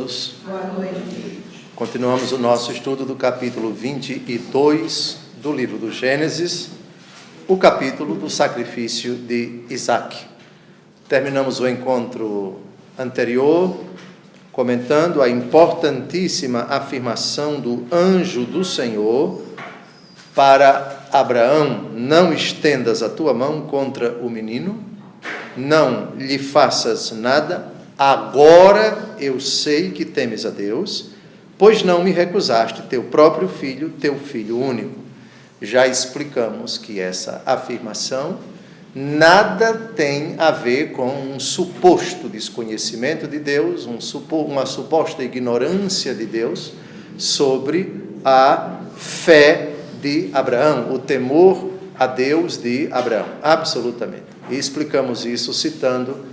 todos. Boa noite. Continuamos o nosso estudo do capítulo 22 do livro do Gênesis, o capítulo do sacrifício de Isaque. Terminamos o encontro anterior comentando a importantíssima afirmação do anjo do Senhor para Abraão: não estendas a tua mão contra o menino, não lhe faças nada, agora eu sei que temes a Deus, pois não me recusaste teu próprio filho, teu filho único. Já explicamos que essa afirmação nada tem a ver com um suposto desconhecimento de Deus, uma suposta ignorância de Deus sobre a fé de Abraão, o temor a Deus de Abraão, absolutamente. E explicamos isso citando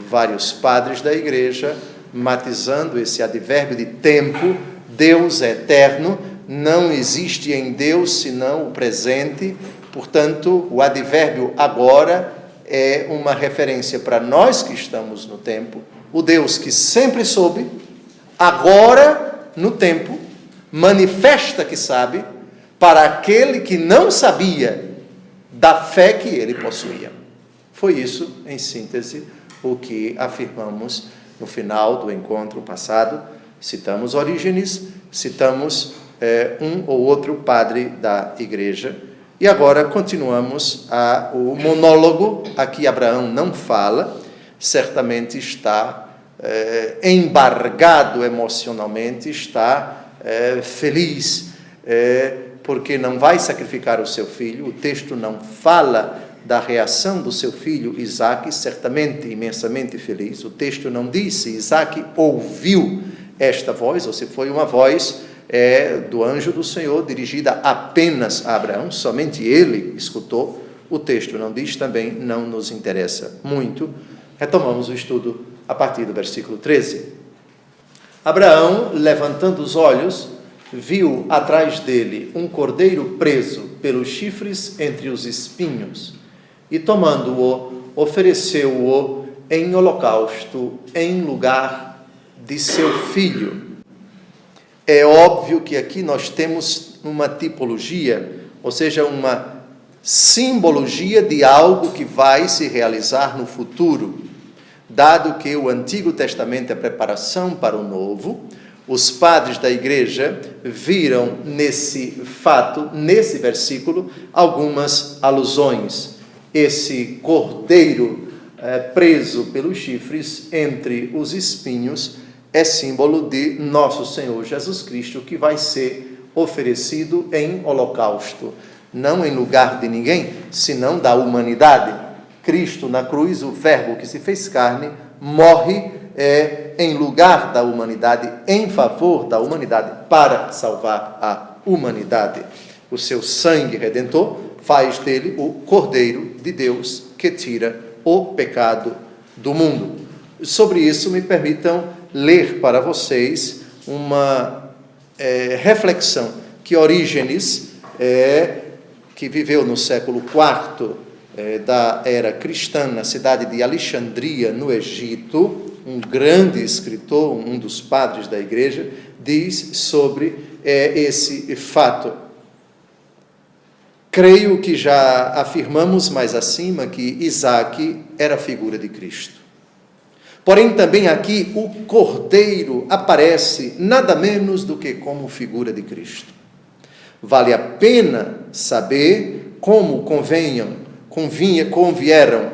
vários padres da igreja, matizando esse advérbio de tempo. Deus é eterno, não existe em Deus senão o presente, portanto, o advérbio agora é uma referência para nós que estamos no tempo, o Deus que sempre soube, agora, no tempo, manifesta que sabe, para aquele que não sabia da fé que ele possuía. Foi isso, em síntese, o que afirmamos no final do encontro passado. Citamos Orígenes, citamos um ou outro padre da igreja, e agora continuamos o monólogo. Aqui Abraão não fala, certamente está embargado emocionalmente, está feliz, porque não vai sacrificar o seu filho. O texto não fala da reação do seu filho Isaque, certamente imensamente feliz. O texto não diz se Isaque ouviu esta voz, ou se foi uma voz do anjo do Senhor dirigida apenas a Abraão, somente ele escutou. O texto não diz, também não nos interessa muito. Retomamos o estudo a partir do versículo 13. Abraão, levantando os olhos, viu atrás dele um cordeiro preso pelos chifres entre os espinhos, e tomando-o, ofereceu-o em holocausto em lugar de seu filho. É óbvio que aqui nós temos uma tipologia, ou seja, uma simbologia de algo que vai se realizar no futuro. Dado que o Antigo Testamento é preparação para o Novo, os padres da igreja viram nesse fato, nesse versículo, algumas alusões. Esse cordeiro preso pelos chifres entre os espinhos é símbolo de nosso Senhor Jesus Cristo, que vai ser oferecido em holocausto, não em lugar de ninguém, senão da humanidade. Cristo na cruz, o Verbo que se fez carne, morre em lugar da humanidade, em favor da humanidade, para salvar a humanidade. O seu sangue redentor faz dele o Cordeiro de Deus que tira o pecado do mundo. Sobre isso, me permitam ler para vocês uma reflexão que Orígenes, que viveu no século IV da era cristã, na cidade de Alexandria, no Egito, um grande escritor, um dos padres da igreja, diz sobre esse fato. Creio que já afirmamos mais acima que Isaque era a figura de Cristo. Porém, também aqui o Cordeiro aparece nada menos do que como figura de Cristo. Vale a pena saber como convieram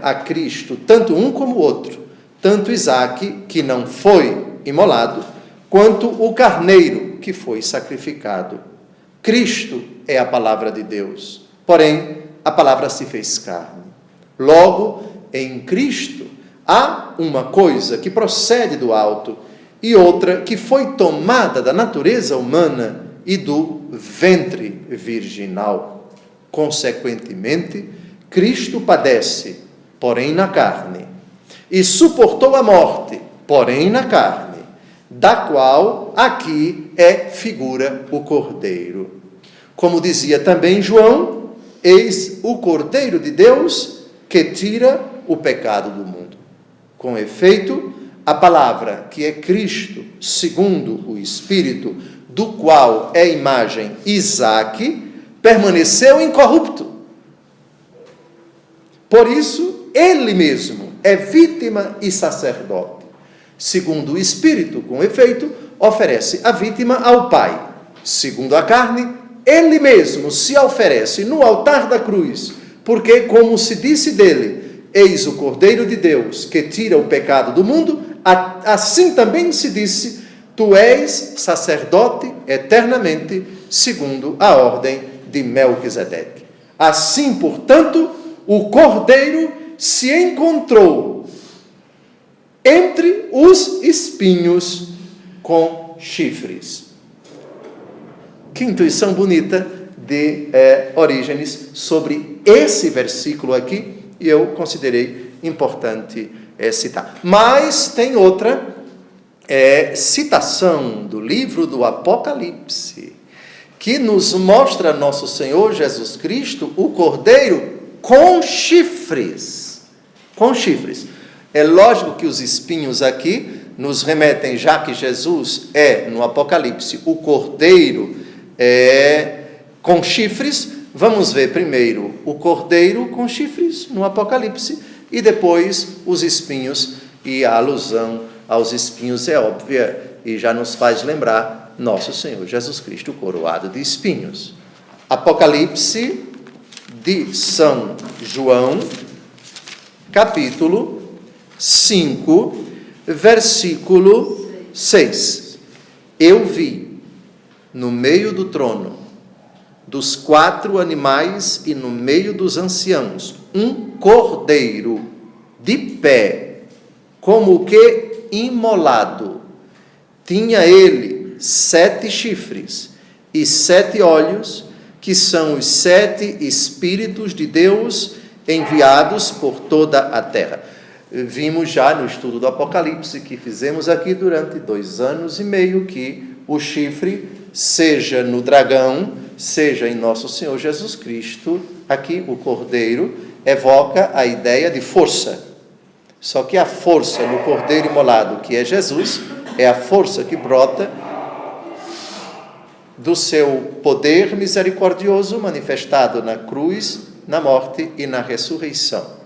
a Cristo, tanto um como o outro, tanto Isaque, que não foi imolado, quanto o carneiro, que foi sacrificado. Cristo é a palavra de Deus, porém, a palavra se fez carne. Logo, em Cristo, há uma coisa que procede do alto e outra que foi tomada da natureza humana e do ventre virginal. Consequentemente, Cristo padece, porém na carne, e suportou a morte, porém na carne, da qual aqui é figura o Cordeiro. Como dizia também João, eis o Cordeiro de Deus que tira o pecado do mundo. Com efeito, a palavra, que é Cristo, segundo o Espírito, do qual é imagem Isaque, permaneceu incorrupto. Por isso, ele mesmo é vítima e sacerdote. Segundo o Espírito, com efeito, oferece a vítima ao Pai. Segundo a carne, ele mesmo se oferece no altar da cruz, porque, como se disse dele, eis o Cordeiro de Deus que tira o pecado do mundo, assim também se disse, tu és sacerdote eternamente, segundo a ordem de Melquisedeque. Assim, portanto, o Cordeiro se encontrou entre os espinhos com chifres. Que intuição bonita de Orígenes sobre esse versículo aqui, e eu considerei importante citar. Mas tem outra citação do livro do Apocalipse, que nos mostra nosso Senhor Jesus Cristo, o Cordeiro, com chifres. Com chifres. É lógico que os espinhos aqui nos remetem, já que Jesus é, no Apocalipse, o Cordeiro com chifres. Vamos ver primeiro o Cordeiro com chifres no Apocalipse e depois os espinhos, e a alusão aos espinhos é óbvia e já nos faz lembrar nosso Senhor Jesus Cristo coroado de espinhos. Apocalipse de São João, capítulo 5, versículo 6. Eu vi no meio do trono dos 4 animais e no meio dos anciãos um cordeiro de pé, como que imolado. Tinha ele 7 chifres e 7 olhos, que são os 7 Espíritos de Deus enviados por toda a terra. Vimos já no estudo do Apocalipse, que fizemos aqui durante 2 anos e meio, que o chifre, seja no dragão, seja em nosso Senhor Jesus Cristo, aqui o Cordeiro evoca a ideia de força. Só que a força no Cordeiro imolado, que é Jesus, é a força que brota do seu poder misericordioso manifestado na cruz, na morte e na ressurreição.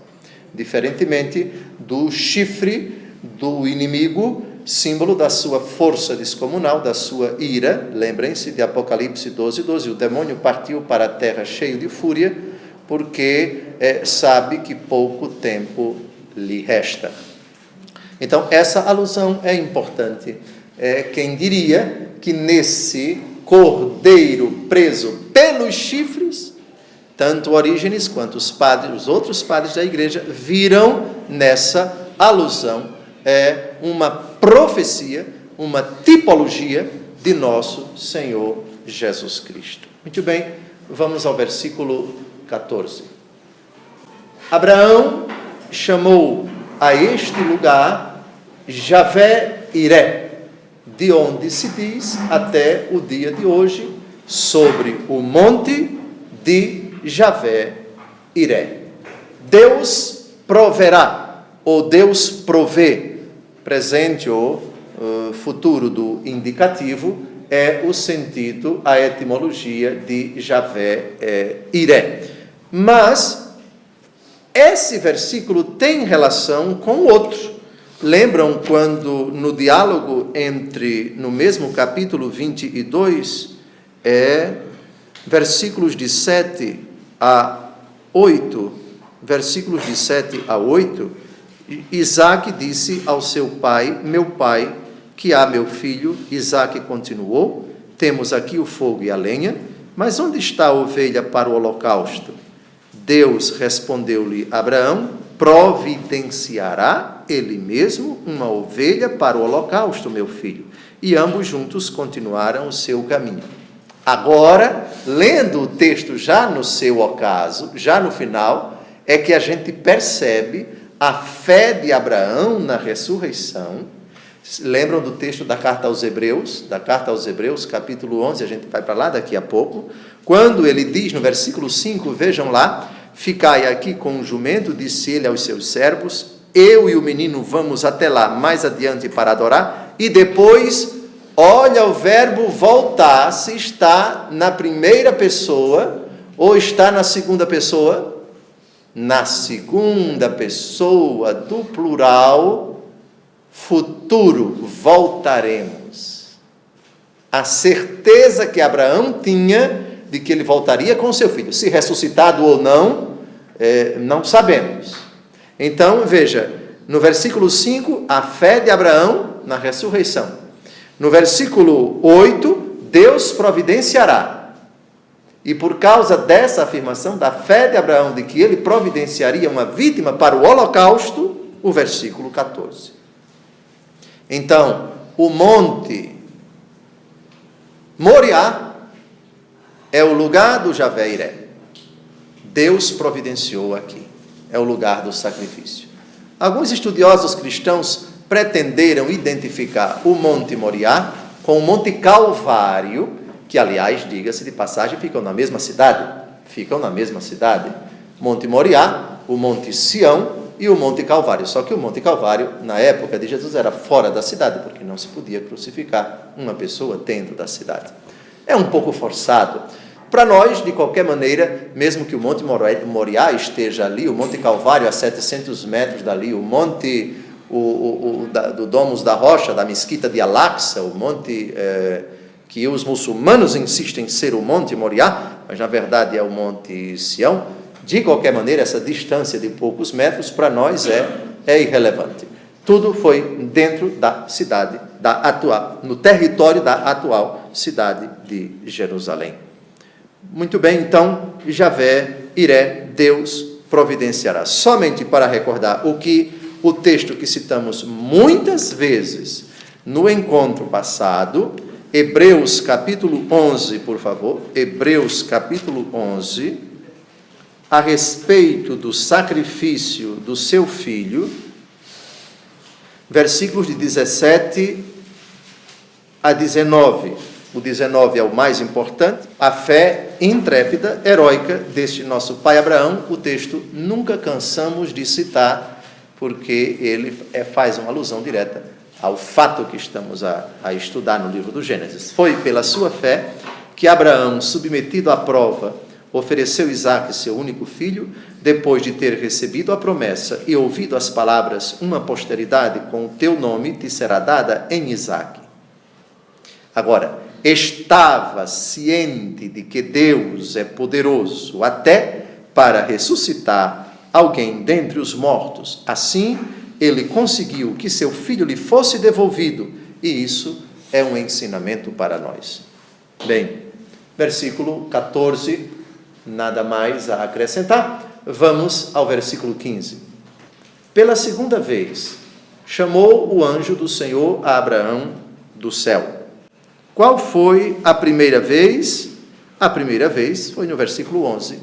Diferentemente do chifre do inimigo, símbolo da sua força descomunal, da sua ira. Lembrem-se de Apocalipse 12:12, o demônio partiu para a terra cheio de fúria, porque sabe que pouco tempo lhe resta. Então, essa alusão é importante. Quem diria que nesse cordeiro preso pelos chifres, tanto Orígenes quanto os outros padres da igreja viram nessa alusão uma profecia, uma tipologia de nosso Senhor Jesus Cristo. Muito bem, vamos ao versículo 14. Abraão chamou a este lugar Javé-Iré, de onde se diz até o dia de hoje, sobre o monte de Javé-Iré. Deus proverá, ou Deus provê, presente ou futuro do indicativo, é o sentido, a etimologia de Javé-Iré. Mas esse versículo tem relação com o outro. Lembram quando no diálogo no mesmo capítulo 22, versículos de 7 a 8, Isaque disse ao seu pai, meu pai, que há meu filho. Isaque continuou, temos aqui o fogo e a lenha, mas onde está a ovelha para o holocausto? Deus respondeu-lhe Abraão, providenciará ele mesmo uma ovelha para o holocausto, meu filho. E ambos juntos continuaram o seu caminho. Agora, lendo o texto já no seu ocaso, já no final, é que a gente percebe a fé de Abraão na ressurreição. Lembram do texto da carta aos Hebreus? Da carta aos Hebreus, capítulo 11, a gente vai para lá daqui a pouco. Quando ele diz no versículo 5, vejam lá, ficai aqui com o jumento, disse ele aos seus servos, eu e o menino vamos até lá mais adiante para adorar, e depois, olha o verbo voltar, se está na primeira pessoa ou está na segunda pessoa. Na segunda pessoa do plural, futuro, voltaremos. A certeza que Abraão tinha de que ele voltaria com seu filho. Se ressuscitado ou não, não sabemos. Então, veja, no versículo 5, a fé de Abraão na ressurreição. No versículo 8, Deus providenciará. E por causa dessa afirmação da fé de Abraão, de que ele providenciaria uma vítima para o holocausto, o versículo 14. Então, o monte Moriá é o lugar do Javé Iré. Deus providenciou aqui. É o lugar do sacrifício. Alguns estudiosos cristãos pretenderam identificar o Monte Moriá com o Monte Calvário, que, aliás, diga-se de passagem, ficam na mesma cidade. Ficam na mesma cidade. Monte Moriá, o Monte Sião e o Monte Calvário. Só que o Monte Calvário, na época de Jesus, era fora da cidade, porque não se podia crucificar uma pessoa dentro da cidade. É um pouco forçado. Para nós, de qualquer maneira, mesmo que o Monte Moriá esteja ali, o Monte Calvário a 700 metros dali, o Monte do Domus da Rocha, da Mesquita de Al-Aqsa, o monte que os muçulmanos insistem ser o Monte Moriá, mas na verdade é o Monte Sião. De qualquer maneira, essa distância de poucos metros, para nós é irrelevante. Tudo foi dentro da cidade, no território da atual cidade de Jerusalém. Muito bem, então, Javé, Iré, Deus providenciará. Somente para recordar o texto que citamos muitas vezes no encontro passado, Hebreus capítulo 11, por favor, Hebreus capítulo 11, a respeito do sacrifício do seu filho, versículos de 17 a 19. O 19 é o mais importante, a fé intrépida, heróica deste nosso pai Abraão. O texto nunca cansamos de citar, porque ele faz uma alusão direta ao fato que estamos a estudar no livro do Gênesis. Foi pela sua fé que Abraão, submetido à prova, ofereceu Isaque, seu único filho, depois de ter recebido a promessa e ouvido as palavras: uma posteridade com o teu nome te será dada em Isaque. Agora, estava ciente de que Deus é poderoso até para ressuscitar alguém dentre os mortos. Assim, ele conseguiu que seu filho lhe fosse devolvido, e isso é um ensinamento para nós. Bem, versículo 14, nada mais a acrescentar. Vamos ao versículo 15. Pela segunda vez, chamou o anjo do Senhor a Abraão do céu. Qual foi a primeira vez? A primeira vez foi no versículo 11.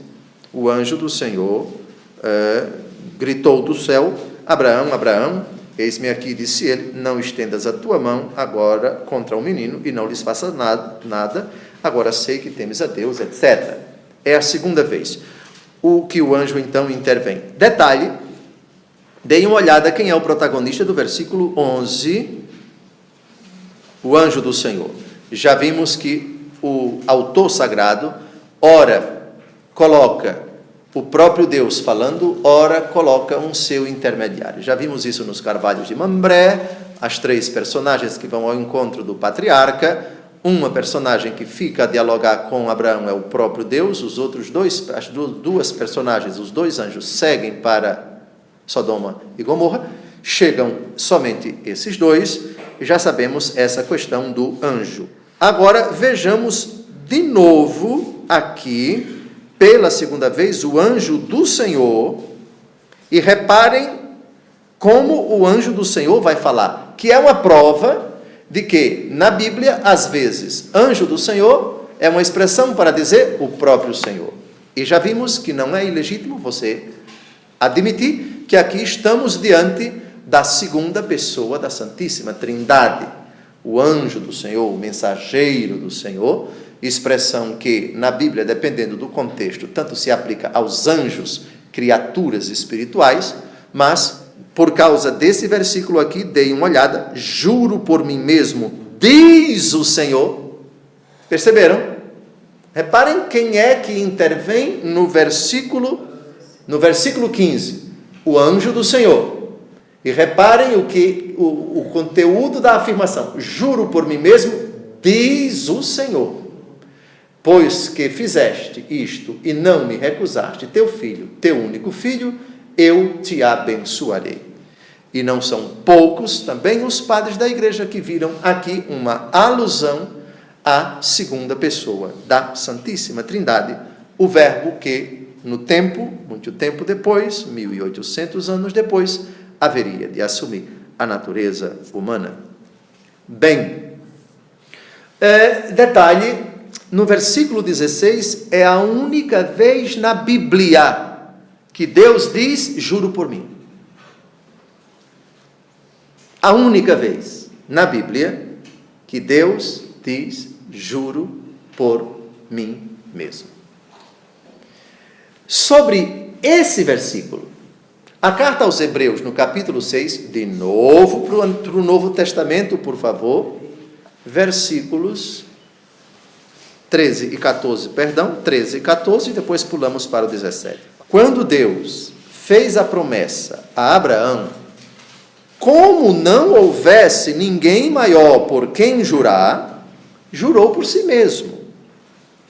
O anjo do Senhor gritou do céu: Abraão, Abraão, eis-me aqui, disse ele, não estendas a tua mão agora contra o menino e não lhes faças nada, agora sei que temes a Deus, etc. É a segunda vez. O que o anjo então intervém. Detalhe, deem uma olhada quem é o protagonista do versículo 11, o anjo do Senhor. Já vimos que o autor sagrado, ora, coloca o próprio Deus falando, ora, coloca um seu intermediário. Já vimos isso nos Carvalhos de Mambré, as três personagens que vão ao encontro do patriarca. Uma personagem que fica a dialogar com Abraão é o próprio Deus, os outros as duas personagens, os dois anjos, seguem para Sodoma e Gomorra, chegam somente esses dois, e já sabemos essa questão do anjo. Agora, vejamos de novo aqui, pela segunda vez, o anjo do Senhor, e reparem como o anjo do Senhor vai falar, que é uma prova de que, na Bíblia, às vezes, anjo do Senhor é uma expressão para dizer o próprio Senhor. E já vimos que não é ilegítimo você admitir que aqui estamos diante da segunda pessoa da Santíssima Trindade. O anjo do Senhor, o mensageiro do Senhor, expressão que, na Bíblia, dependendo do contexto, tanto se aplica aos anjos, criaturas espirituais, mas por causa desse versículo aqui, dei uma olhada, juro por mim mesmo, diz o Senhor. Perceberam? Reparem quem é que intervém no versículo 15, o anjo do Senhor. E reparem o conteúdo da afirmação, juro por mim mesmo, diz o Senhor, pois que fizeste isto e não me recusaste teu filho, teu único filho, eu te abençoarei. E não são poucos também os padres da igreja que viram aqui uma alusão à segunda pessoa da Santíssima Trindade, o Verbo que no tempo, muito tempo depois, 1800 anos depois, haveria de assumir a natureza humana. Bem, detalhe, no versículo 16, é a única vez na Bíblia que Deus diz, juro por mim. A única vez na Bíblia que Deus diz, juro por mim mesmo. Sobre esse versículo, a carta aos Hebreus, no capítulo 6, de novo para o Novo Testamento, por favor, versículos 13 e 14, e depois pulamos para o 17. Quando Deus fez a promessa a Abraão, como não houvesse ninguém maior por quem jurar, jurou por si mesmo,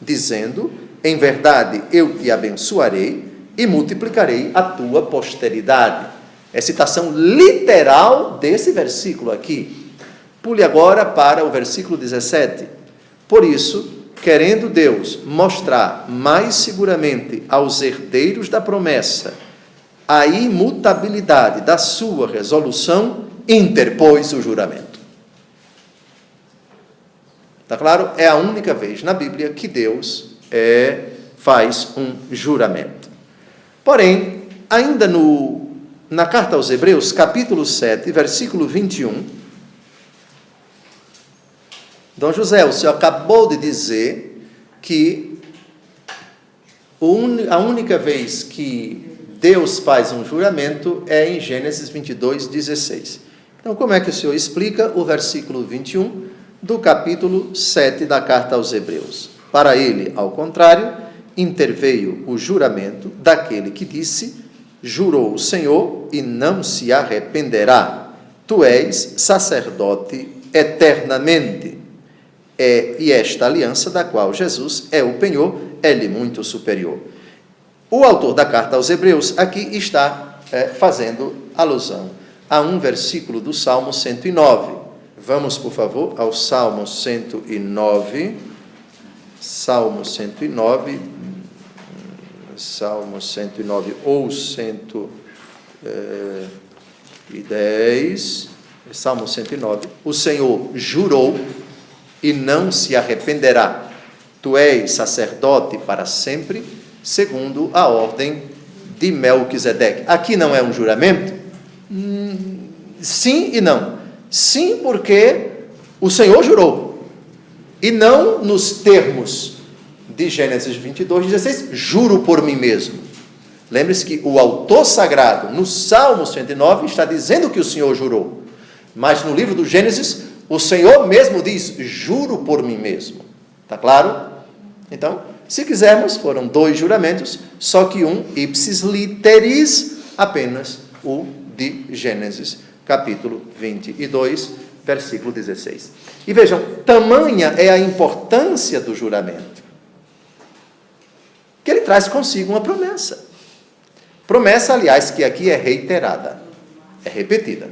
dizendo, em verdade eu te abençoarei e multiplicarei a tua posteridade. É citação literal desse versículo aqui. Pule agora para o versículo 17. Por isso, querendo Deus mostrar mais seguramente aos herdeiros da promessa a imutabilidade da sua resolução, interpôs o juramento. Está claro? É a única vez na Bíblia que Deus faz um juramento. Porém, ainda na carta aos Hebreus, capítulo 7, versículo 21, Dom José, o senhor acabou de dizer que a única vez que Deus faz um juramento é em Gênesis 22, 16. Então, como é que o senhor explica o versículo 21 do capítulo 7 da carta aos Hebreus? Para ele, ao contrário, interveio o juramento daquele que disse, jurou o Senhor e não se arrependerá, tu és sacerdote eternamente. E esta aliança da qual Jesus é o penhor, é-lhe muito superior. O autor da carta aos Hebreus aqui está fazendo alusão a um versículo do Salmo 109. Vamos, por favor, ao Salmo 109. Salmo 109 ou 110. Salmo 109. O Senhor jurou e não se arrependerá. Tu és sacerdote para sempre, segundo a ordem de Melquisedeque. Aqui não é um juramento? Sim e não. Sim, porque o Senhor jurou. E não nos termos de Gênesis 22, 16, juro por mim mesmo. Lembre-se que o autor sagrado, no Salmo 109, está dizendo que o Senhor jurou. Mas no livro do Gênesis, o Senhor mesmo diz, juro por mim mesmo. Está claro? Então, se quisermos, foram 2 juramentos, só que um ipsis literis, apenas o de Gênesis, capítulo 22, versículo 16. E vejam, tamanha é a importância do juramento, que ele traz consigo uma promessa. Promessa, aliás, que aqui é reiterada, é repetida.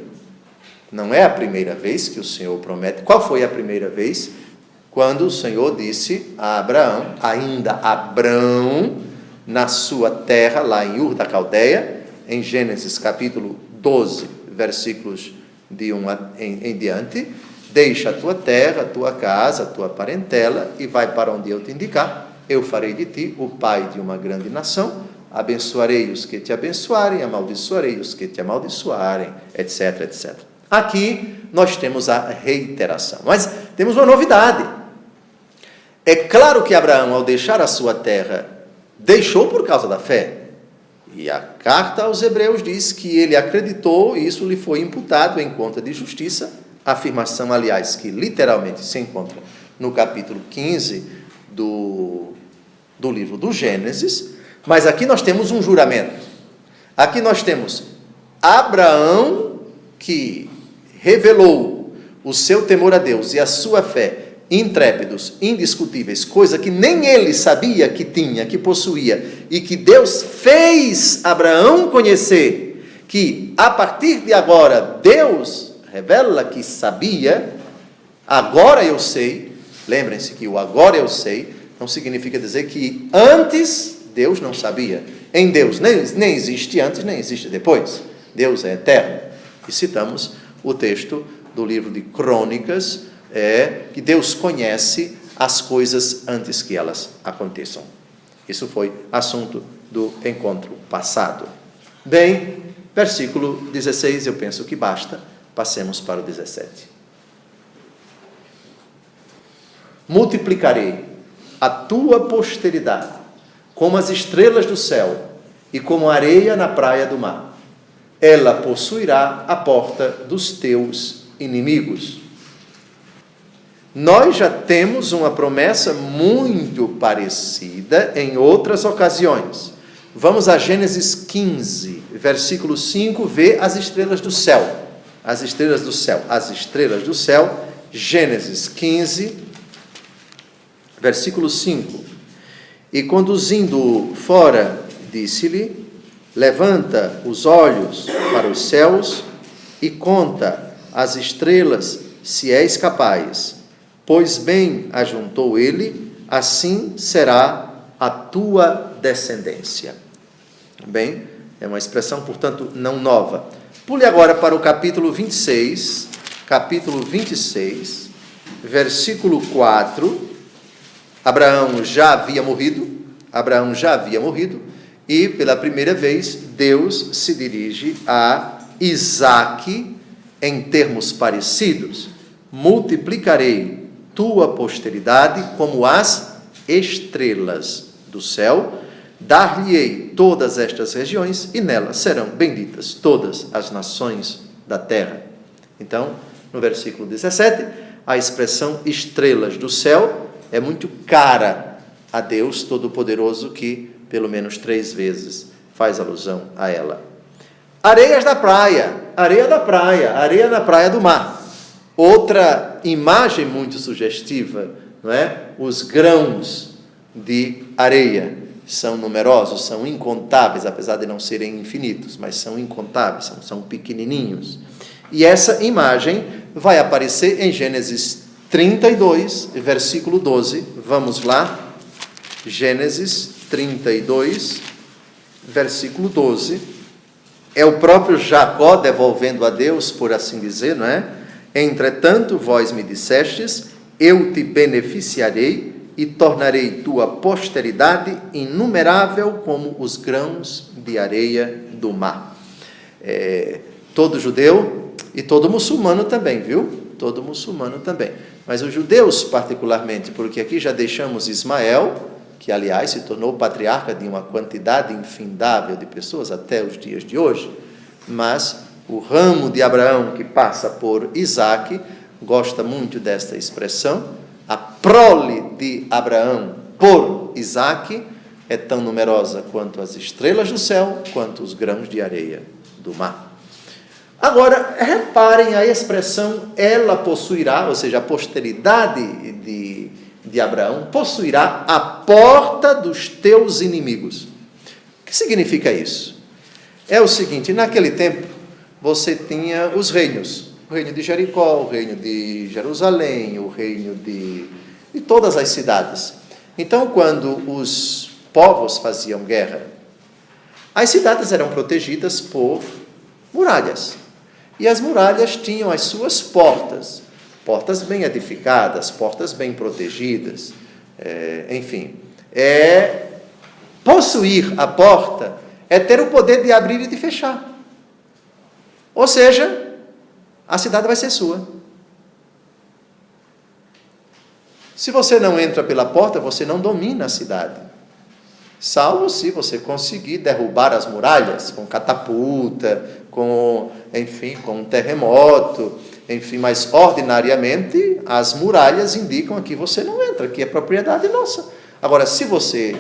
Não é a primeira vez que o Senhor promete. Qual foi a primeira vez? Quando o Senhor disse a Abraão, ainda Abrão, na sua terra, lá em Ur da Caldeia, em Gênesis capítulo 12, versículos de 1 em diante, deixa a tua terra, a tua casa, a tua parentela, e vai para onde eu te indicar. Eu farei de ti o pai de uma grande nação, abençoarei os que te abençoarem, amaldiçoarei os que te amaldiçoarem, etc, etc. Aqui nós temos a reiteração, mas temos uma novidade. É claro que Abraão, ao deixar a sua terra, deixou por causa da fé. E a carta aos Hebreus diz que ele acreditou e isso lhe foi imputado em conta de justiça, afirmação, aliás, que literalmente se encontra no capítulo 15 do livro do Gênesis. Mas aqui nós temos um juramento. Aqui nós temos Abraão, que revelou o seu temor a Deus e a sua fé, intrépidos, indiscutíveis, coisa que nem ele sabia que tinha, que possuía, e que Deus fez Abraão conhecer, que a partir de agora Deus revela que sabia. Agora eu sei. Lembrem-se que o agora eu sei não significa dizer que antes Deus não sabia. Em Deus nem existe antes, nem existe depois. Deus é eterno. E citamos o texto do livro de Crônicas, que Deus conhece as coisas antes que elas aconteçam. Isso foi assunto do encontro passado. Bem, versículo 16, eu penso que basta. Passemos para o 17. Multiplicarei a tua posteridade como as estrelas do céu e como a areia na praia do mar. Ela possuirá a porta dos teus inimigos. Nós já temos uma promessa muito parecida em outras ocasiões. Vamos a Gênesis 15, versículo 5, ver as estrelas do céu. As estrelas do céu. As estrelas do céu. Gênesis 15, versículo 5. E conduzindo-o fora, disse-lhe: levanta os olhos para os céus e conta as estrelas, se és capaz. Pois bem ajuntou ele, assim será a tua descendência. Bem, é uma expressão, portanto, não nova. Pule agora para o capítulo 26, versículo 4. Abraão já havia morrido, e pela primeira vez Deus se dirige a Isaque em termos parecidos. Multiplicarei tua posteridade como as estrelas do céu, dar-lhe-ei todas estas regiões, e nelas serão benditas todas as nações da terra. Então, no versículo 17, a expressão estrelas do céu é muito cara a Deus Todo-Poderoso, que pelo menos 3 vezes faz alusão a ela. Areias da praia, areia na praia do mar. Outra imagem muito sugestiva, não é? Os grãos de areia são numerosos, são incontáveis, apesar de não serem infinitos, mas são incontáveis, são pequenininhos. E essa imagem vai aparecer em Gênesis 32, versículo 12. Vamos lá. Gênesis 32, versículo 12. É o próprio Jacó devolvendo a Deus, por assim dizer, não é? Entretanto, vós me dissestes: eu te beneficiarei e tornarei tua posteridade inumerável como os grãos de areia do mar. Todo judeu e todo muçulmano também, viu? Todo muçulmano também. Mas os judeus particularmente, porque aqui já deixamos Ismael, que aliás se tornou patriarca de uma quantidade infindável de pessoas até os dias de hoje, mas o ramo de Abraão que passa por Isaque gosta muito desta expressão. A prole de Abraão por Isaque é tão numerosa quanto as estrelas do céu, quanto os grãos de areia do mar. Agora, reparem a expressão ela possuirá, ou seja, a posteridade de Abraão possuirá a porta dos teus inimigos. O que significa isso? É o seguinte: naquele tempo você tinha os reinos, o reino de Jericó, o reino de Jerusalém, o reino de todas as cidades. Então, quando os povos faziam guerra, as cidades eram protegidas por muralhas. E as muralhas tinham as suas portas, portas bem edificadas, portas bem protegidas, enfim. Possuir a porta é ter o poder de abrir e de fechar. Ou seja, a cidade vai ser sua. Se você não entra pela porta, você não domina a cidade. salvo se você conseguir derrubar as muralhas com catapulta, enfim, com um terremoto, enfim, mas ordinariamente as muralhas indicam aqui você não entra, aqui é propriedade nossa. Agora, se você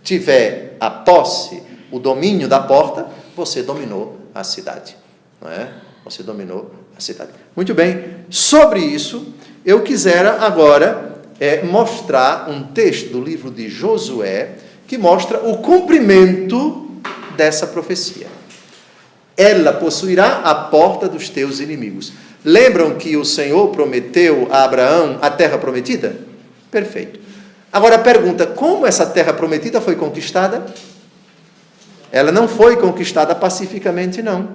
tiver a posse, o domínio da porta, você dominou a cidade, não é? Você dominou a cidade. Muito bem, sobre isso, eu quisera agora mostrar um texto do livro de Josué, que mostra o cumprimento dessa profecia. Ela possuirá a porta dos teus inimigos. Lembram que o Senhor prometeu a Abraão a terra prometida? Perfeito. Agora a pergunta, como essa terra prometida foi conquistada? Ela não foi conquistada pacificamente, não.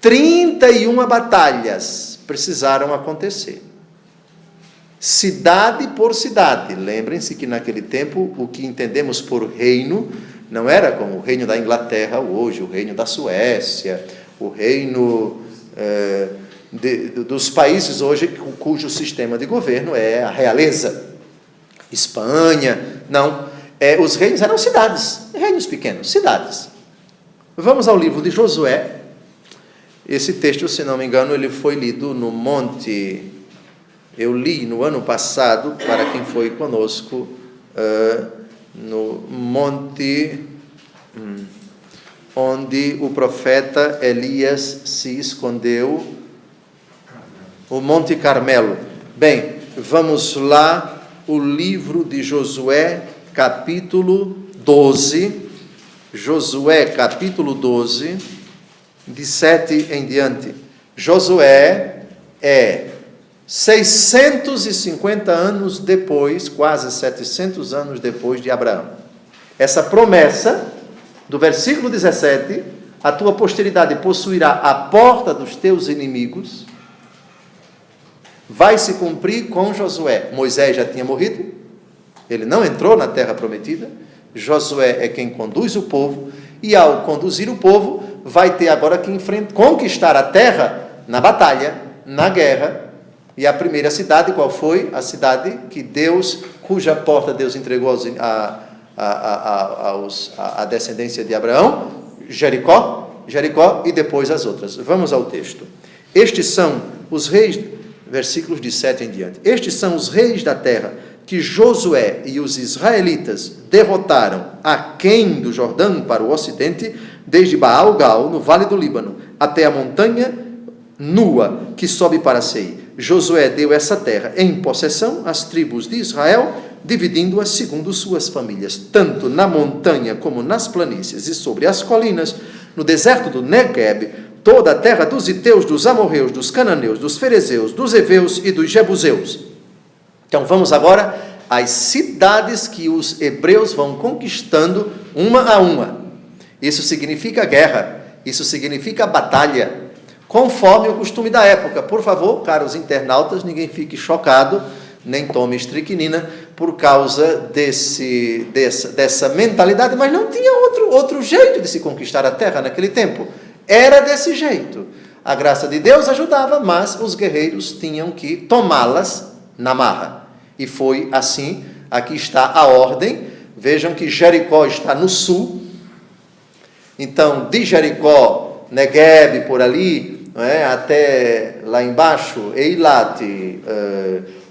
31 batalhas precisaram acontecer. Cidade por cidade. Lembrem-se que naquele tempo o que entendemos por reino não era como o reino da Inglaterra hoje, o reino da Suécia, o reino dos países hoje cujo sistema de governo é a realeza. Espanha, não. Os reinos eram cidades, reinos pequenos, cidades. Vamos ao livro de Josué. Esse texto, se não me engano, ele foi lido no monte. Eu li no ano passado, para quem foi conosco, no monte onde o profeta Elias se escondeu, o Monte Carmelo. Bem, vamos lá, o livro de Josué, capítulo 12, Josué, capítulo 12, de 7 em diante. Josué é 650 anos depois, quase 700 anos depois de Abraão. Essa promessa, do versículo 17, a tua posteridade possuirá a porta dos teus inimigos, vai se cumprir com Josué. Moisés já tinha morrido, ele não entrou na terra prometida, Josué é quem conduz o povo, e ao conduzir o povo, vai ter agora que conquistar a terra na batalha, na guerra. E a primeira cidade, qual foi? A cidade cuja porta Deus entregou à descendência de Abraão, Jericó, e depois as outras. Vamos ao texto. Estes são os reis, versículos de 7 em diante. Estes são os reis da terra que Josué e os israelitas derrotaram aquém do Jordão para o ocidente, desde Baal-gal, no vale do Líbano, até a montanha nua que sobe para Seir. Josué deu essa terra em possessão às tribos de Israel, dividindo-as segundo suas famílias, tanto na montanha como nas planícies e sobre as colinas, no deserto do Negueb, toda a terra dos Iteus, dos Amorreus, dos Cananeus, dos Ferezeus, dos Heveus e dos Jebuseus. Então vamos agora às cidades que os hebreus vão conquistando uma a uma. Isso significa guerra, isso significa batalha, conforme o costume da época. Por favor, caros internautas, ninguém fique chocado, nem tome estricnina por causa dessa mentalidade, mas não tinha outro jeito de se conquistar a terra naquele tempo. Era desse jeito. A graça de Deus ajudava, mas os guerreiros tinham que tomá-las na marra. E foi assim. Aqui está a ordem. Vejam que Jericó está no sul. Então, de Jericó, Negueb, por ali, até lá embaixo, Eilat,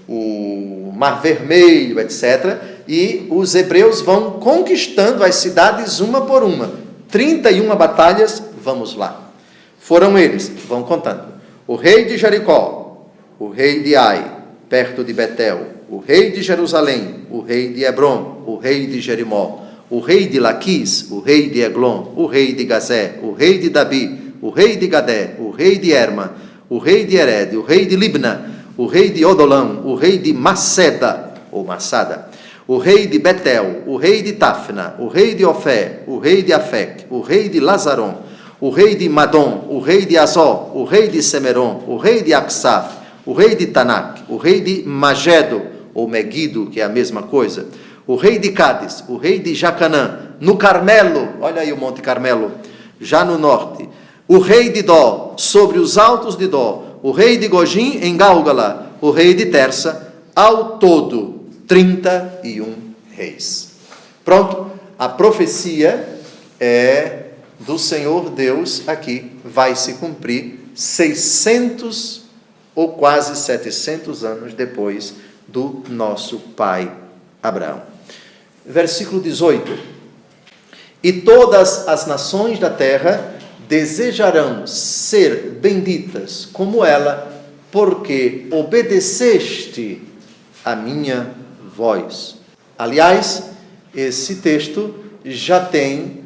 o Mar Vermelho, etc. E os hebreus vão conquistando as cidades uma por uma. 31 batalhas, vamos lá. Foram eles, vão contando. O rei de Jericó, o rei de Ai, perto de Betel, o rei de Jerusalém, o rei de Hebron, o rei de Jerimó, o rei de Laquis, o rei de Eglon, o rei de Gazé, o rei de Dabi, o rei de Gadé, o rei de Erma, o rei de Ered, o rei de Libna, o rei de Odolão, o rei de Maceda, ou Massada, o rei de Betel, o rei de Tafna, o rei de Ofé, o rei de Afec, o rei de Lazaron, o rei de Madom, o rei de Azó, o rei de Semeron, o rei de Aksaf, o rei de Tanak, o rei de Magedo, ou Megido, que é a mesma coisa, o rei de Cádiz, o rei de Jacanã, no Carmelo, olha aí o Monte Carmelo, já no norte, o rei de Dó, sobre os altos de Dó, o rei de Gojim, em Gálgala, o rei de Tersa, ao todo, 31 reis. Pronto, a profecia do Senhor Deus aqui vai se cumprir 600 ou quase 700 anos depois do nosso pai Abraão. Versículo 18: e todas as nações da terra desejarão ser benditas como ela, porque obedeceste a minha voz. Aliás, esse texto já tem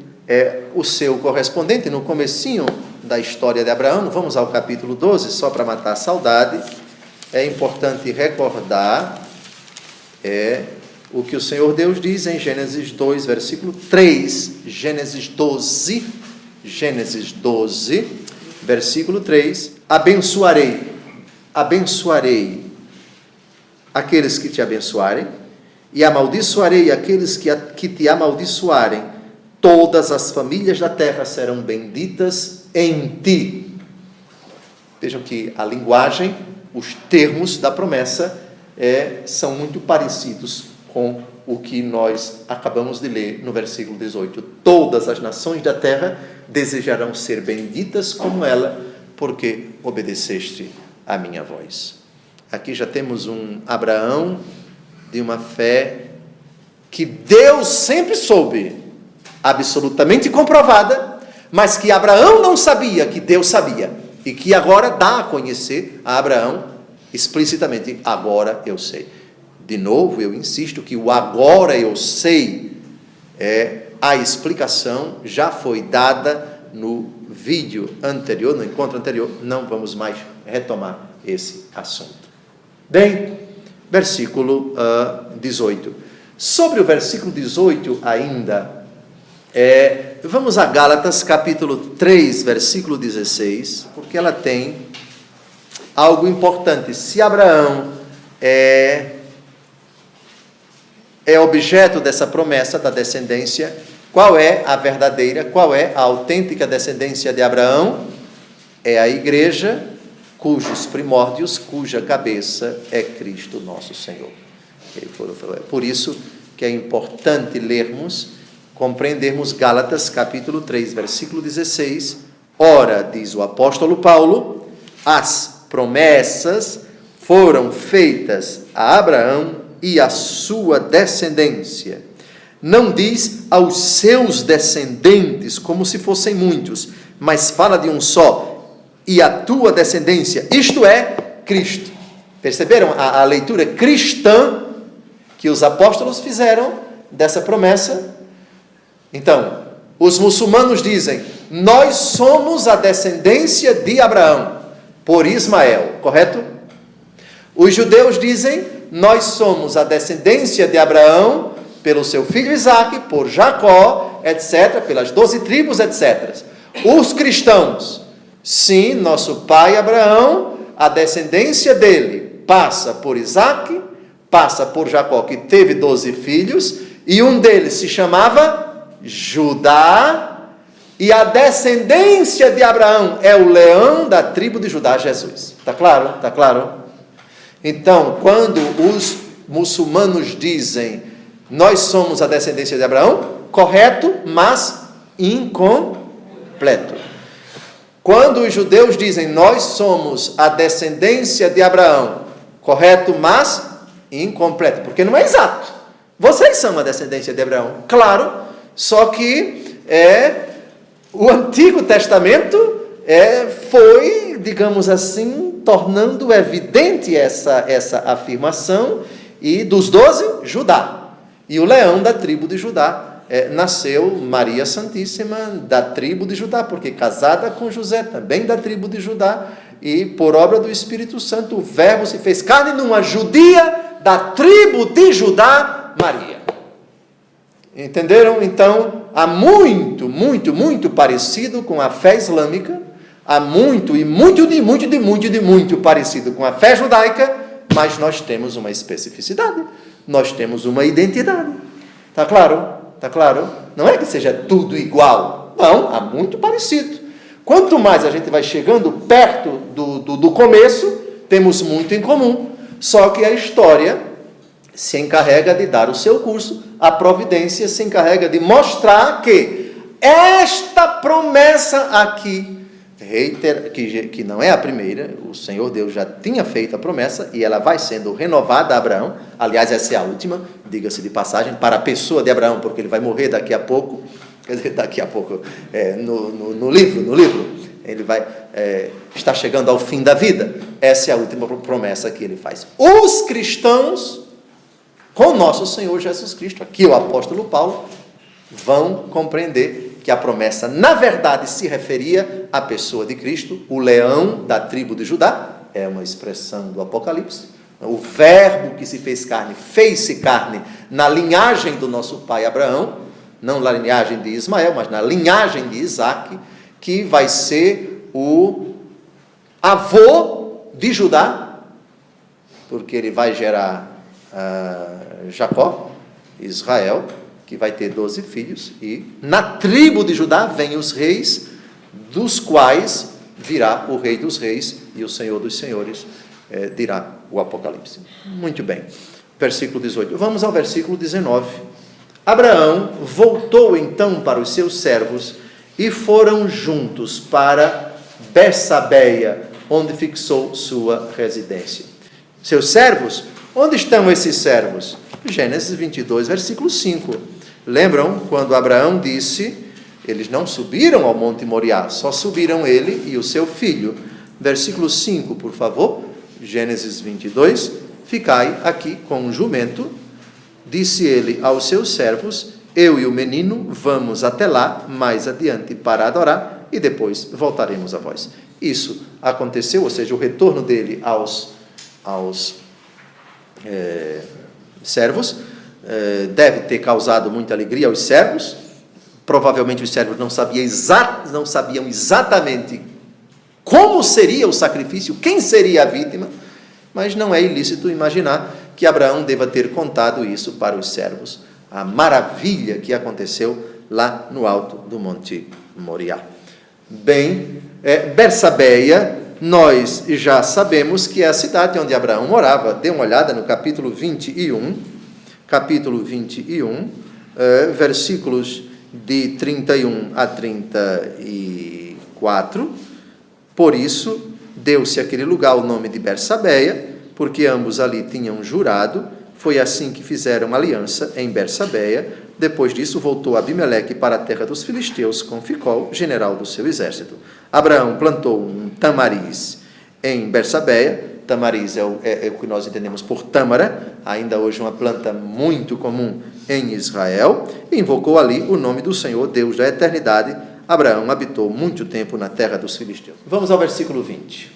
o seu correspondente no comecinho da história de Abraão. Vamos ao capítulo 12, só para matar a saudade. É importante recordar o que o Senhor Deus diz em Gênesis 2, versículo 3. Gênesis 12, versículo 3. Abençoarei aqueles que te abençoarem, e amaldiçoarei aqueles que te amaldiçoarem. Todas as famílias da terra serão benditas em ti. Vejam que a linguagem, os termos da promessa são muito parecidos com o que nós acabamos de ler no versículo 18. Todas as nações da terra desejarão ser benditas como ela, porque obedeceste a minha voz. Aqui já temos um Abraão de uma fé que Deus sempre soube, absolutamente comprovada, mas que Abraão não sabia que Deus sabia, e que agora dá a conhecer a Abraão explicitamente: agora eu sei. De novo, eu insisto que o agora eu sei a explicação já foi dada no vídeo anterior, no encontro anterior. Não vamos mais retomar esse assunto. Bem, versículo 18. Sobre o versículo 18 ainda, vamos a Gálatas capítulo 3, versículo 16, porque ela tem algo importante. Se Abraão é objeto dessa promessa da descendência, qual é a verdadeira, qual é a autêntica descendência de Abraão? É a igreja, cujos primórdios, cuja cabeça é Cristo nosso Senhor. É por isso que é importante lermos, compreendermos Gálatas capítulo 3, versículo 16. Ora, diz o apóstolo Paulo, as promessas foram feitas a Abraão e a sua descendência. Não diz aos seus descendentes, como se fossem muitos, mas fala de um só, e a tua descendência, isto é, Cristo. Perceberam a leitura cristã que os apóstolos fizeram dessa promessa? Então, os muçulmanos dizem: nós somos a descendência de Abraão por Ismael, correto? Os judeus dizem: nós somos a descendência de Abraão pelo seu filho Isaque, por Jacó, etc., pelas 12 tribos, etc. Os cristãos: sim, nosso pai Abraão, a descendência dele passa por Isaque, passa por Jacó, que teve 12 filhos, e um deles se chamava Judá, e a descendência de Abraão é o leão da tribo de Judá, Jesus. Está claro? Está claro? Então, quando os muçulmanos dizem: nós somos a descendência de Abraão, correto, mas incompleto. Quando os judeus dizem: nós somos a descendência de Abraão, correto, mas incompleto, porque não é exato. Vocês são a descendência de Abraão, claro, só que o Antigo Testamento foi, digamos assim, tornando evidente essa afirmação, e dos 12, Judá. E o leão da tribo de Judá nasceu Maria Santíssima da tribo de Judá, porque casada com José, também da tribo de Judá, e por obra do Espírito Santo, o Verbo se fez carne numa judia da tribo de Judá, Maria. Entenderam? Então, há muito, muito, muito parecido com a fé islâmica, há muito parecido com a fé judaica, mas nós temos uma especificidade, nós temos uma identidade. Está claro? Está claro? Não é que seja tudo igual, não, há muito parecido. Quanto mais a gente vai chegando perto do começo, temos muito em comum, só que a história se encarrega de dar o seu curso, a providência se encarrega de mostrar que esta promessa aqui, que não é a primeira, o Senhor Deus já tinha feito a promessa e ela vai sendo renovada a Abraão. Aliás, essa é a última, diga-se de passagem, para a pessoa de Abraão, porque ele vai morrer daqui a pouco, quer dizer, daqui a pouco, no livro, ele vai estar chegando ao fim da vida. Essa é a última promessa que ele faz. Os cristãos, com nosso Senhor Jesus Cristo, aqui o apóstolo Paulo, vão compreender que a promessa, na verdade, se referia à pessoa de Cristo, o leão da tribo de Judá, é uma expressão do Apocalipse, o verbo que se fez-se carne na linhagem do nosso pai Abraão, não na linhagem de Ismael, mas na linhagem de Isaque, que vai ser o avô de Judá, porque ele vai gerar Jacó, Israel, que vai ter 12 filhos, e na tribo de Judá vêm os reis, dos quais virá o rei dos reis e o senhor dos senhores, dirá o Apocalipse. Muito bem, versículo 18. Vamos ao versículo 19. Abraão voltou então para os seus servos e foram juntos para Bersabeia, onde fixou sua residência. Seus servos? Onde estão esses servos? Gênesis 22, versículo 5. Lembram quando Abraão disse, eles não subiram ao Monte Moriá, só subiram ele e o seu filho. Versículo 5, por favor. Gênesis 22. Ficai aqui com o jumento. Disse ele aos seus servos, eu e o menino vamos até lá, mais adiante, para adorar, e depois voltaremos a vós. Isso aconteceu, ou seja, o retorno dele aos servos, deve ter causado muita alegria aos servos. Provavelmente os servos não sabiam exatamente como seria o sacrifício, quem seria a vítima, mas não é ilícito imaginar que Abraão deva ter contado isso para os servos, a maravilha que aconteceu lá no alto do Monte Moriá. Bem, Bersabeia, nós já sabemos que é a cidade onde Abraão morava. Dê uma olhada no capítulo 21, versículos de 31 a 34. Por isso, deu-se àquele lugar o nome de Bersabeia, porque ambos ali tinham jurado. Foi assim que fizeram aliança em Bersabeia. Depois disso, voltou Abimeleque para a terra dos filisteus com Ficol, general do seu exército. Abraão plantou um tamariz em Bersabeia. Tamariz é o que nós entendemos por tâmara, ainda hoje uma planta muito comum em Israel. E invocou ali o nome do Senhor, Deus da eternidade. Abraão habitou muito tempo na terra dos filisteus. Vamos ao versículo 20.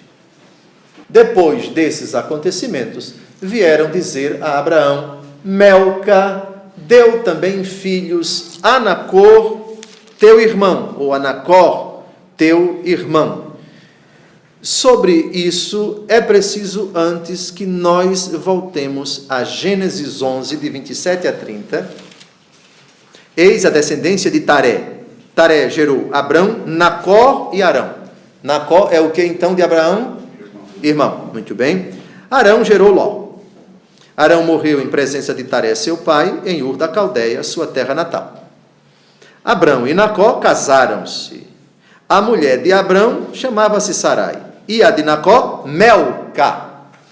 Depois desses acontecimentos, vieram dizer a Abraão, Melca deu também filhos a Nacor, teu irmão, ou a Nacor, teu irmão. Sobre isso, é preciso antes que nós voltemos a Gênesis 11, de 27 a 30. Eis a descendência de Taré. Taré gerou Abrão, Nacor e Arão. Nacor é o que então de Abraão? Irmão. Muito bem. Arão gerou Ló. Arão morreu em presença de Taré, seu pai, em Ur da Caldeia, sua terra natal. Abrão e Nacor casaram-se. A mulher de Abrão chamava-se Sarai. E a de Nacor, Melca.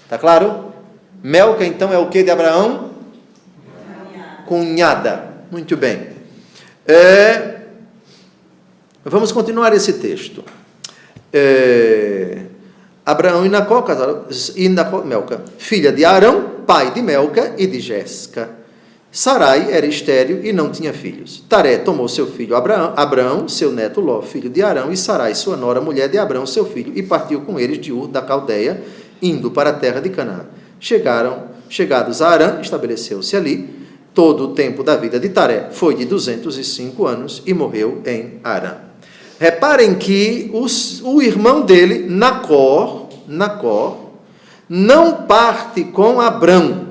Está claro? Melca, então, é o que de Abraão? Cunhada. Muito bem. Vamos continuar esse texto. Abraão e Nacor casaram, e Nacor, Melca, filha de Arão, pai de Melca e de Jéssica. Sarai era estéril e não tinha filhos. Taré tomou seu filho Abraão, seu neto Ló, filho de Arão, e Sarai, sua nora, mulher de Abraão, seu filho, e partiu com eles de Ur da Caldeia, indo para a terra de Canaã. Chegados a Arã, estabeleceu-se ali. Todo o tempo da vida de Taré foi de 205 anos e morreu em Arã. Reparem que o irmão dele, Nacor, não parte com Abrão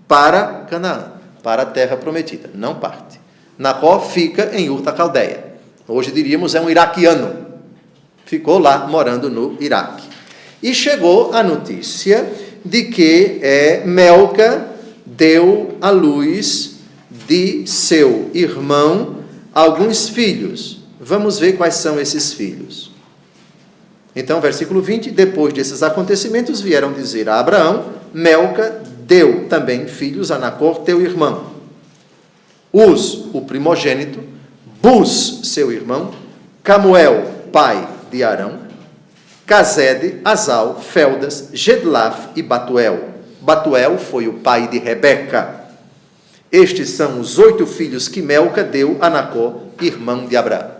para Canaã, para a terra prometida. Não parte. Nacor fica em Ur da Caldeia. Hoje diríamos é um iraquiano. Ficou lá morando no Iraque. E chegou a notícia de que Melca deu à luz de seu irmão alguns filhos. Vamos ver quais são esses filhos. Então, versículo 20, depois desses acontecimentos, vieram dizer a Abraão: Melca deu também filhos a Nacor, teu irmão. Uz, o primogênito, Buz, seu irmão, Camuel, pai de Arão, Casede, Azal, Feldas, Gedlaf e Batuel. Batuel foi o pai de Rebeca. Estes são os 8 filhos que Melca deu a Nacor, irmão de Abraão.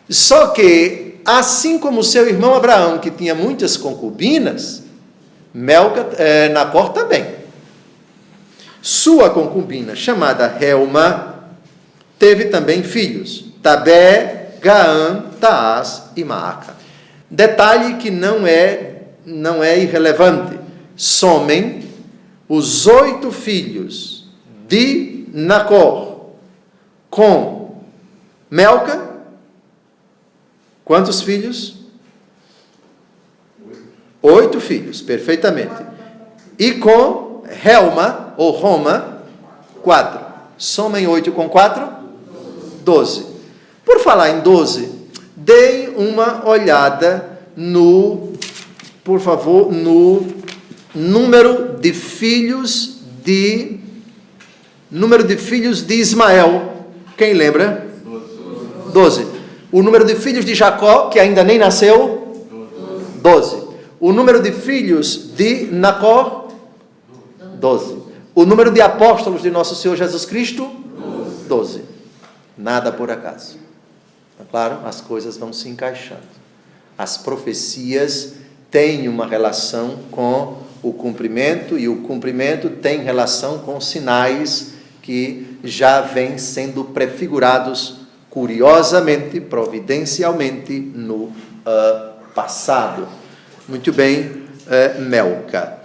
Só que, assim como seu irmão Abraão, que tinha muitas concubinas, Nacor também. Sua concubina, chamada Reuma, teve também filhos, Tabé, Gaã, Taás e Maaca. Detalhe que não é irrelevante. Somem os 8 filhos de Nacor com Melca. Quantos filhos? 8 filhos, perfeitamente. E com Reuma, ou Roma, 4. Somem 8 com 4? 12. Por falar em 12, deem uma olhada por favor, no número de filhos de Ismael. Quem lembra? 12. O número de filhos de Jacó, que ainda nem nasceu? 12. O número de filhos de Nacor? 12. O número de apóstolos de nosso Senhor Jesus Cristo? 12. Nada por acaso. Claro, as coisas vão se encaixando. As profecias têm uma relação com o cumprimento, e o cumprimento tem relação com sinais que já vêm sendo prefigurados curiosamente, providencialmente no passado. Muito bem, Melca,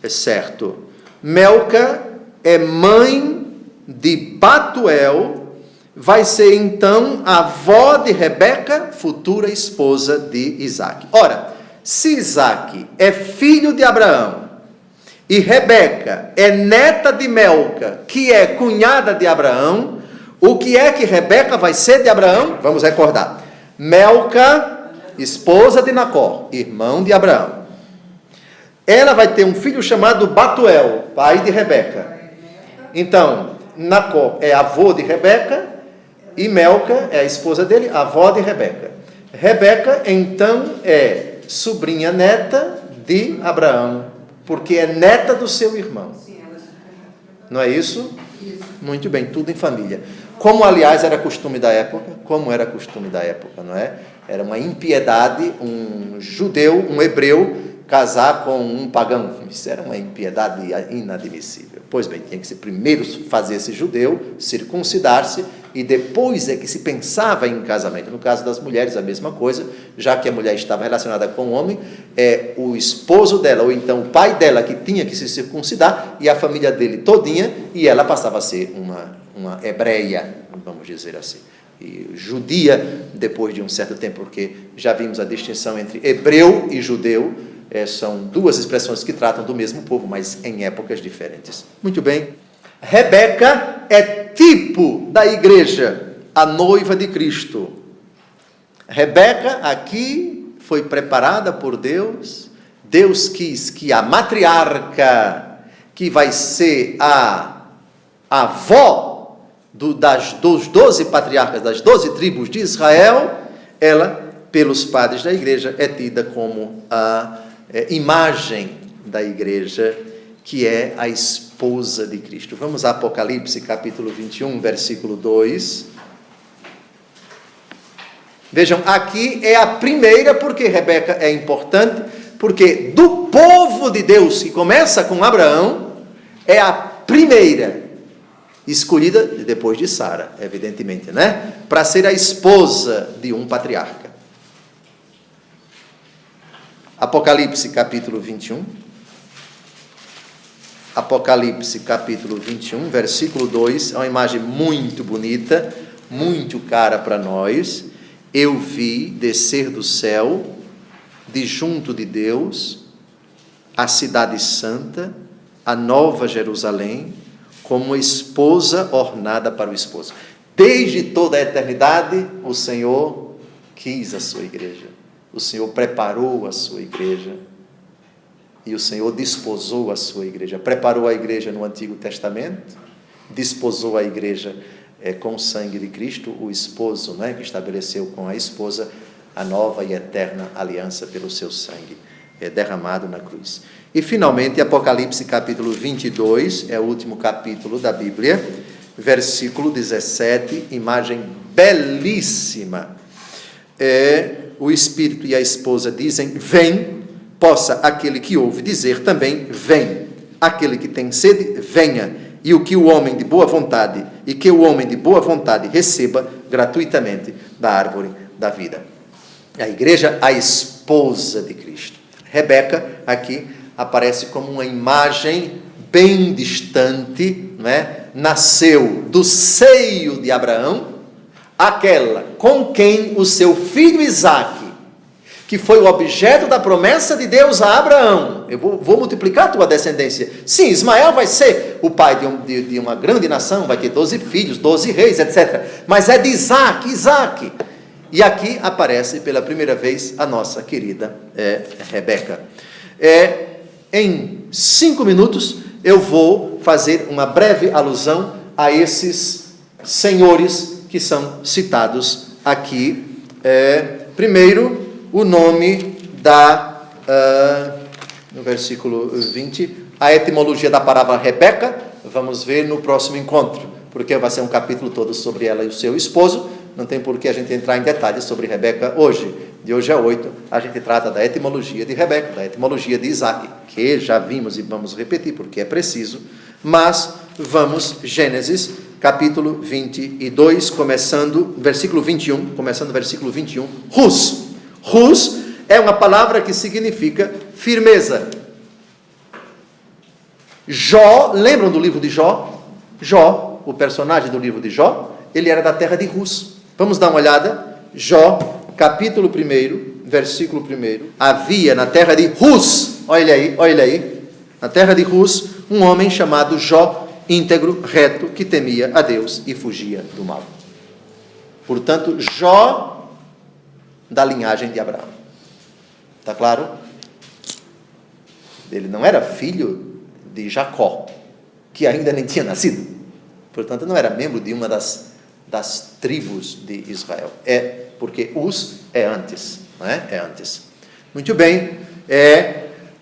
é certo. Melca é mãe de Batuel, vai ser então a avó de Rebeca, futura esposa de Isaque. Ora, se Isaque é filho de Abraão e Rebeca é neta de Melca, que é cunhada de Abraão, o que é que Rebeca vai ser de Abraão? Vamos recordar. Melca, esposa de Nacor, irmão de Abraão. Ela vai ter um filho chamado Batuel, pai de Rebeca. Então, Nacor é avô de Rebeca e Melca é a esposa dele, avó de Rebeca. Rebeca, então, é sobrinha neta de Abraão, porque é neta do seu irmão. Não é isso? Muito bem, tudo em família. Como, aliás, era costume da época, não é? Era uma impiedade um judeu, um hebreu, casar com um pagão. Isso era uma impiedade inadmissível. Pois bem, tinha que se primeiro fazer esse judeu, circuncidar-se, e depois é que se pensava em casamento. No caso das mulheres, a mesma coisa, já que a mulher estava relacionada com o homem, é o esposo dela, ou então o pai dela, que tinha que se circuncidar, e a família dele todinha, e ela passava a ser uma hebreia, vamos dizer assim, e judia, depois de um certo tempo, porque já vimos a distinção entre hebreu e judeu. São duas expressões que tratam do mesmo povo, mas em épocas diferentes. Muito bem. Rebeca é tipo da igreja, a noiva de Cristo. Rebeca aqui foi preparada por Deus. Deus quis que a matriarca, que vai ser a avó dos 12 patriarcas, das 12 tribos de Israel, ela, pelos padres da igreja, é tida como a imagem da igreja, que é a esposa de Cristo. Vamos a Apocalipse, capítulo 21, versículo 2. Vejam, aqui é a primeira, porque Rebeca é importante, porque do povo de Deus, que começa com Abraão, é a primeira escolhida, depois de Sara, evidentemente, né? Para ser a esposa de um patriarca. Apocalipse, capítulo 21. Apocalipse, capítulo 21, versículo 2, é uma imagem muito bonita, muito cara para nós. Eu vi descer do céu, de junto de Deus, a cidade santa, a nova Jerusalém como esposa ornada para o esposo. Desde toda a eternidade, o Senhor quis a sua igreja. O Senhor preparou a sua igreja. E o Senhor desposou a sua igreja. Preparou a igreja no Antigo Testamento, desposou a igreja com o sangue de Cristo, o esposo, né, que estabeleceu com a esposa a nova e eterna aliança pelo seu sangue derramado na cruz. E finalmente, Apocalipse capítulo 22, é o último capítulo da Bíblia, versículo 17, imagem belíssima. O Espírito e a esposa dizem: vem, possa aquele que ouve dizer também: vem. Aquele que tem sede, venha. E o que o homem de boa vontade, e que o homem de boa vontade receba gratuitamente da árvore da vida. A igreja, a esposa de Cristo. Rebeca, aqui, aparece como uma imagem bem distante, né? Nasceu do seio de Abraão, aquela com quem o seu filho Isaque, que foi o objeto da promessa de Deus a Abraão: eu vou multiplicar a tua descendência. Sim, Ismael vai ser o pai de uma grande nação, vai ter 12 filhos, 12 reis, etc. Mas é de Isaque. E aqui aparece pela primeira vez a nossa querida Rebeca. Em 5 minutos eu vou fazer uma breve alusão a esses senhores que são citados aqui. Primeiro, o nome no versículo 20, a etimologia da palavra Rebeca, vamos ver no próximo encontro, porque vai ser um capítulo todo sobre ela e o seu esposo. Não tem por que a gente entrar em detalhes sobre Rebeca hoje. De hoje a 8, a gente trata da etimologia de Rebeca, da etimologia de Isaque, que já vimos e vamos repetir porque é preciso. Mas vamos, Gênesis, capítulo 22, começando versículo 21, Hus. Hus é uma palavra que significa firmeza. Jó, lembram do livro de Jó? Jó, o personagem do livro de Jó, ele era da terra de Hus. Vamos dar uma olhada. Jó, capítulo 1, versículo 1. Havia na terra de Hus, olha aí, na terra de Hus, um homem chamado Jó, íntegro, reto, que temia a Deus e fugia do mal. Portanto, Jó, da linhagem de Abraão. Está claro? Ele não era filho de Jacó, que ainda nem tinha nascido. Portanto, não era membro de uma das tribos de Israel. Porque Uz é antes, não é? É antes. Muito bem.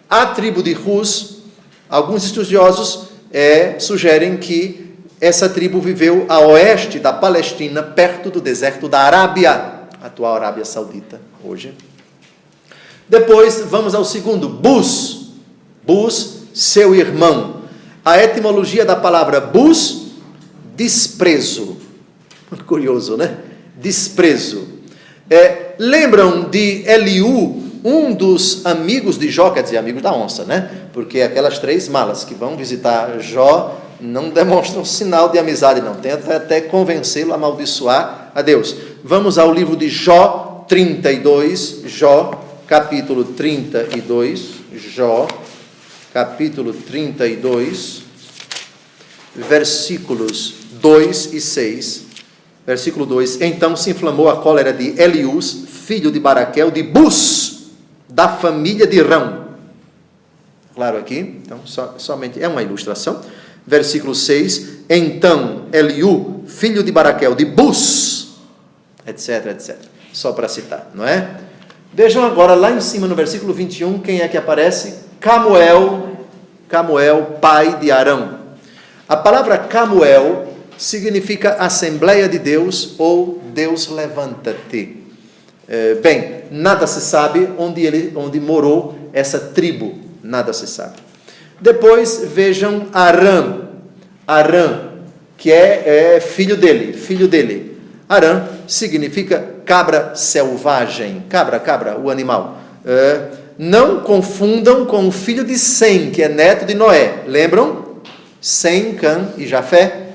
A tribo de Uz, alguns estudiosos sugerem que essa tribo viveu a oeste da Palestina, perto do deserto da Arábia, atual Arábia Saudita, hoje. Depois, vamos ao segundo, Bus. Bus, seu irmão. A etimologia da palavra Bus, desprezo. Curioso, né? Desprezo. Lembram de Eliú, um dos amigos de Jó, quer dizer, amigos da onça, né? Porque aquelas 3 malas que vão visitar Jó não demonstram sinal de amizade, não. Tenta até convencê-lo a amaldiçoar a Deus. Vamos ao livro de Jó 32, Jó, capítulo 32, Jó, capítulo 32, versículos 2 e 6. Versículo 2: Então se inflamou a cólera de Eliús, filho de Baraquel, de Bus, da família de Rão. Claro aqui, então somente é uma ilustração. Versículo 6: Então Eliú, filho de Baraquel, de Bus, etc, etc. Só para citar, não é? Vejam agora lá em cima no versículo 21, quem é que aparece? Camuel, pai de Arão. A palavra Camuel significa Assembleia de Deus ou Deus levanta-te. Bem, nada se sabe onde morou essa tribo, nada se sabe. Depois vejam Arã, que é filho dele. Arã significa cabra selvagem, cabra, o animal. Não confundam com o filho de Sem, que é neto de Noé. Lembram? Sem, Cã e Jafé.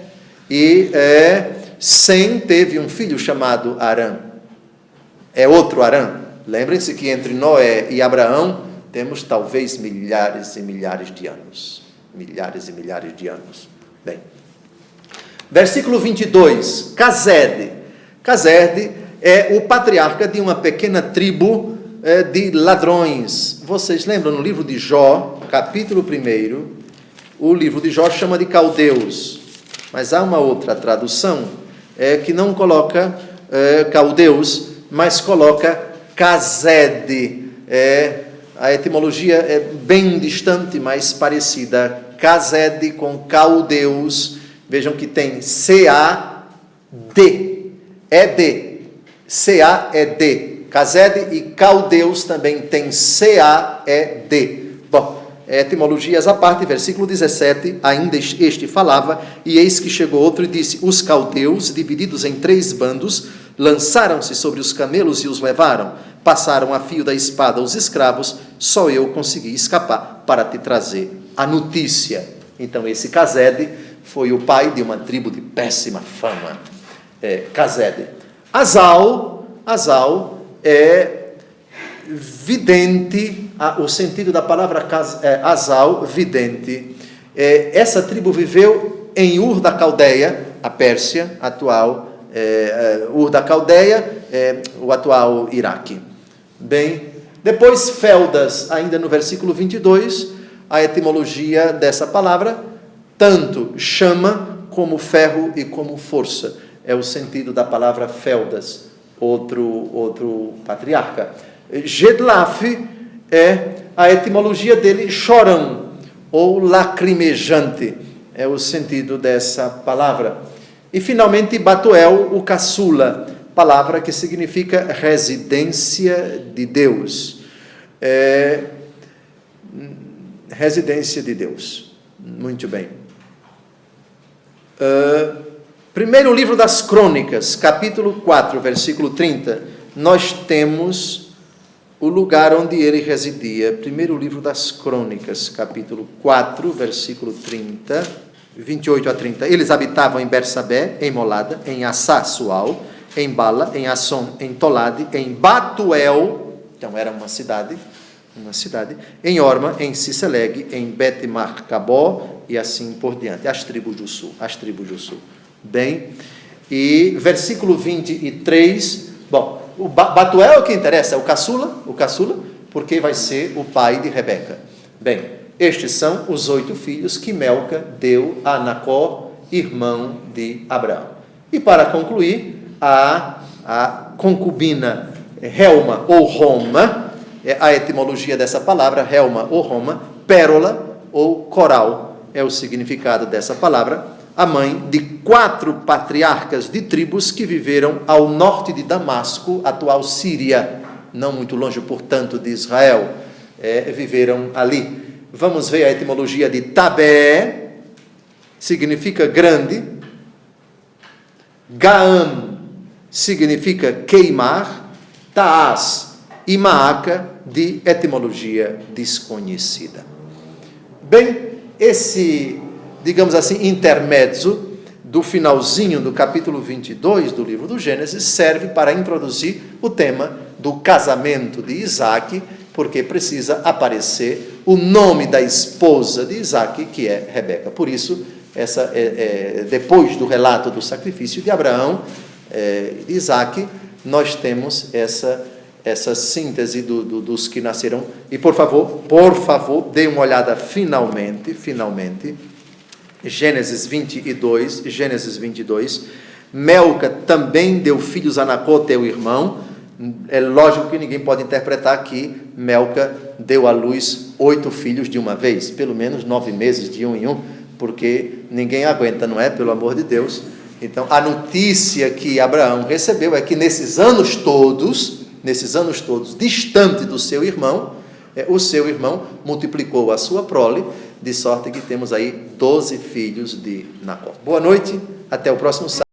E Sem teve um filho chamado Arã. É outro Arã. Lembrem-se que entre Noé e Abraão temos talvez milhares e milhares de anos. milhares e milhares de anos. Bem, versículo 22, Cased. Cased é o patriarca de uma pequena tribo de ladrões. Vocês lembram no livro de Jó, capítulo 1, o livro de Jó chama de caldeus, mas há uma outra tradução que não coloca caldeus, mas coloca Cased. A etimologia é bem distante, mas parecida. Cased com caldeus. Vejam que tem C-A-D. É D. C-A-E-D. Cased e caldeus também tem C-A-E-D. Bom, etimologias à parte, versículo 17, ainda este falava, e eis que chegou outro e disse, os caldeus, divididos em 3 bandos, lançaram-se sobre os camelos e os levaram, passaram a fio da espada os escravos, só eu consegui escapar para te trazer a notícia. Então esse Cased foi o pai de uma tribo de péssima fama. Cased. Azal é vidente, o sentido da palavra Azal, vidente. Essa tribo viveu em Ur da Caldeia, a Pérsia atual, Ur da Caldeia, o atual Iraque. Bem, depois Feldas, ainda no versículo 22, a etimologia dessa palavra, tanto chama como ferro e como força. É o sentido da palavra Feldas, outro patriarca. Gedlaf a etimologia dele, chorão, ou lacrimejante, é o sentido dessa palavra. E finalmente Batuel, o caçula, palavra que significa residência de Deus. Residência de Deus. Muito bem. Primeiro livro das Crônicas, capítulo 4, versículo 30, nós temos o lugar onde ele residia. Primeiro livro das Crônicas, capítulo 4, versículo 30, 28 a 30. Eles habitavam em Bersabé, em Molada, em Assá-Sual, em Bala, em Asson, em Tolade, em Batuel, então era uma cidade, em Orma, em Ciceleg, em Bet-Marcabó, e assim por diante, as tribos do sul. Bem, e versículo 23, bom, o Batuel é o que interessa, o caçula, porque vai ser o pai de Rebeca. Bem, estes são os 8 filhos que Melca deu a Nacor, irmão de Abraão. E para concluir, a concubina Helma ou Roma, a etimologia dessa palavra, Helma ou Roma, pérola ou coral, é o significado dessa palavra, a mãe de 4 patriarcas de tribos que viveram ao norte de Damasco, atual Síria, não muito longe, portanto, de Israel, viveram ali. Vamos ver a etimologia de Tabé, significa grande, Gaam significa queimar, Taás e Maaca, de etimologia desconhecida. Bem, esse, digamos assim, intermezzo do finalzinho do capítulo 22 do livro do Gênesis serve para introduzir o tema do casamento de Isaac, porque precisa aparecer o nome da esposa de Isaac, que é Rebeca. Por isso, depois do relato do sacrifício de Abraão e de Isaac, nós temos essa síntese dos que nasceram. E por favor, dê uma olhada finalmente, Gênesis 22, Melca também deu filhos a Nacor, teu irmão. É lógico que ninguém pode interpretar que Melca deu à luz 8 filhos de uma vez, pelo menos 9 meses de um em um, porque ninguém aguenta, não é? Pelo amor de Deus. Então, a notícia que Abraão recebeu é que nesses anos todos, distante do seu irmão, o seu irmão multiplicou a sua prole, de sorte que temos aí 12 filhos de Nacor. Boa noite, até o próximo sábado.